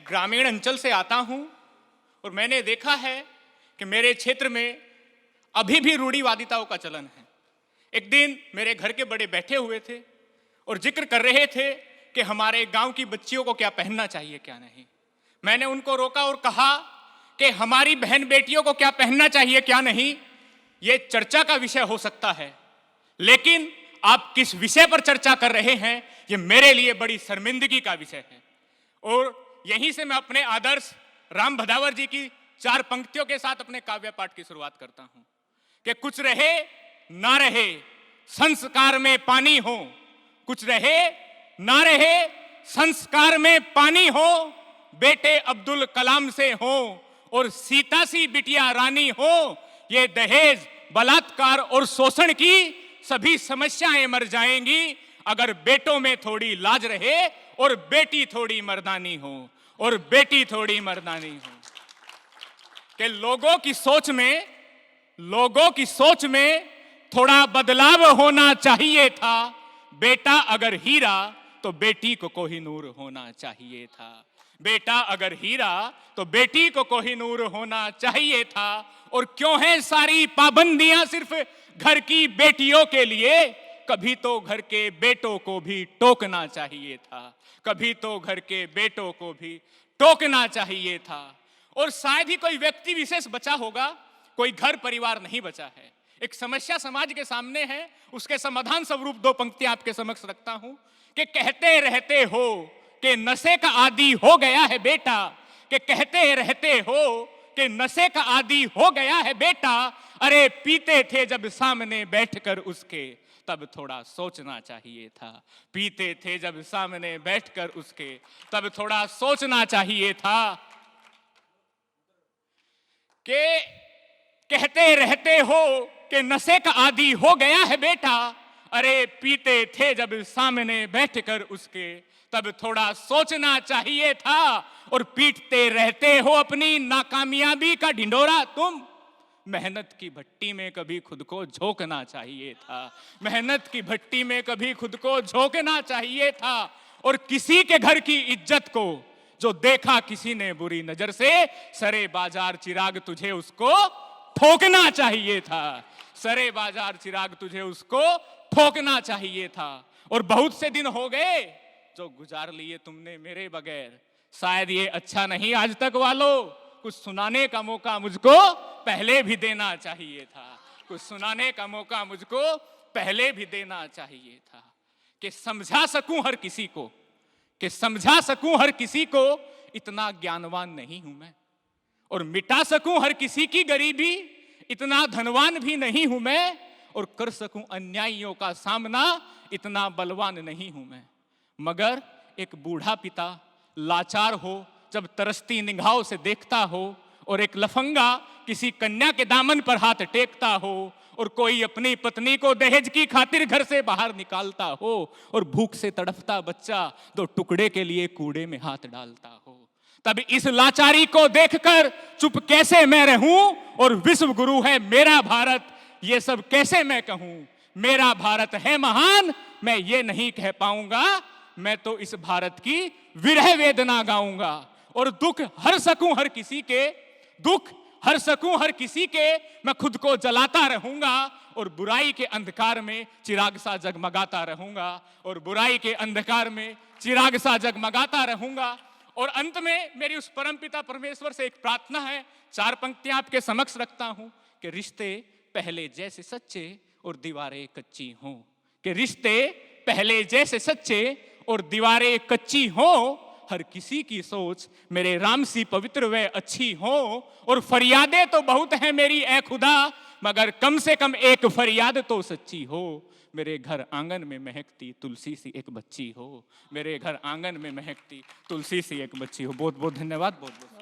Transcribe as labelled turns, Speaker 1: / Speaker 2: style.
Speaker 1: ग्रामीण अंचल से आता हूं और मैंने देखा है कि मेरे क्षेत्र में अभी भी रूढ़िवादिताओं का चलन है। एक दिन मेरे घर के बड़े बैठे हुए थे और जिक्र कर रहे थे कि हमारे गांव की बच्चियों को क्या पहनना चाहिए क्या नहीं। मैंने उनको रोका और कहा कि हमारी बहन बेटियों को क्या पहनना चाहिए क्या नहीं ये चर्चा का विषय हो सकता है, लेकिन आप किस विषय पर चर्चा कर रहे हैं ये मेरे लिए बड़ी शर्मिंदगी का विषय है। और यहीं से मैं अपने आदर्श राम भदावर जी की 4 पंक्तियों के साथ अपने काव्य पाठ की शुरुआत करता हूं कि कुछ रहे ना रहे संस्कार में पानी हो, कुछ रहे ना रहे संस्कार में पानी हो, बेटे अब्दुल कलाम से हो और सीता सी बिटिया रानी हो, ये दहेज बलात्कार और शोषण की सभी समस्याएं मर जाएंगी अगर बेटों में थोड़ी लाज रहे और बेटी थोड़ी मर्दानी हो, और बेटी थोड़ी मर्दानी हो। कि लोगों की सोच में थोड़ा बदलाव होना चाहिए था। बेटा अगर हीरा तो बेटी को कोहिनूर होना चाहिए था। बेटा अगर हीरा तो बेटी को कोहिनूर होना चाहिए था। और क्यों है सारी पाबंदियां सिर्फ घर की बेटियों के लिए? कभी तो घर के बेटों को भी टोकना चाहिए था, कभी तो घर के बेटों को भी टोकना चाहिए था। और शायद ही कोई व्यक्ति विशेष बचा होगा, कोई घर परिवार नहीं बचा है। एक समस्या समाज के सामने है, उसके समाधान स्वरूप 2 पंक्तियां आपके समक्ष रखता हूं कि कहते रहते हो कि नशे का आदी हो गया है बेटा, कि कहते रहते हो कि नशे का आदी हो गया है बेटा, अरे पीते थे जब सामने बैठकर उसके तब थोड़ा सोचना चाहिए था। पीते थे जब सामने बैठकर उसके तब थोड़ा सोचना चाहिए था। कि कहते रहते हो कि नशे का आदी हो गया है बेटा, अरे पीते थे जब सामने बैठकर उसके तब थोड़ा सोचना चाहिए था। और पीटते रहते हो अपनी नाकामयाबी का ढिंढोरा तुम, मेहनत की भट्टी में कभी खुद को झोंकना चाहिए था। मेहनत की भट्टी में कभी खुद को झोंकना चाहिए था। और किसी के घर की इज्जत को जो देखा किसी ने बुरी नजर से, सरे बाजार चिराग तुझे उसको ठोकना चाहिए था। सरे बाजार चिराग तुझे उसको ठोकना चाहिए था। और बहुत से दिन हो गए जो गुजार लिए तुमने मेरे बगैर, शायद ये अच्छा नहीं आज तक वालों, कुछ सुनाने का मौका मुझको पहले भी देना चाहिए था। कुछ सुनाने का मौका मुझको पहले भी देना चाहिए था। कि समझा सकूं हर किसी को, कि समझा सकूं हर किसी को, इतना ज्ञानवान नहीं हूं मैं। और मिटा सकूं हर किसी की गरीबी, इतना धनवान भी नहीं हूं मैं। और कर सकूं अन्यायियों का सामना, इतना बलवान नहीं हूं मैं। मगर एक बूढ़ा पिता लाचार हो जब तरसती निगाहों से देखता हो, और एक लफंगा किसी कन्या के दामन पर हाथ टेकता हो, और कोई अपनी पत्नी को दहेज की खातिर घर से बाहर निकालता हो, और भूख से तड़पता बच्चा 2 टुकड़े के लिए कूड़े में हाथ डालता हो, तब इस लाचारी को देखकर चुप कैसे मैं रहूं? और विश्व गुरु है मेरा भारत, ये सब कैसे मैं कहूं? मेरा भारत है महान, मैं ये नहीं कह पाऊंगा। मैं तो इस भारत की विरह वेदना गाऊंगा। और दुख हर सकूं हर किसी के, दुख हर सकूं हर किसी के, मैं खुद को जलाता रहूंगा। और बुराई के अंधकार में चिराग सा जगमगाता रहूंगा। और बुराई के अंधकार में चिराग सा जगमगाता रहूंगा। और अंत में मेरी उस परमपिता परमेश्वर से एक प्रार्थना है, 4 पंक्तियां आपके समक्ष रखता हूं कि रिश्ते पहले जैसे सच्चे और दीवारें कच्ची हों। कि रिश्ते पहले जैसे सच्चे और दीवारें कच्ची हों। हर किसी की सोच मेरे राम सी पवित्र व अच्छी हो। और फरियादें तो बहुत हैं मेरी ए खुदा, मगर कम से कम एक फरियाद तो सच्ची हो। मेरे घर आंगन में महकती तुलसी सी एक बच्ची हो। मेरे घर आंगन में महकती तुलसी सी एक बच्ची हो। बहुत बहुत धन्यवाद। बहुत बहुत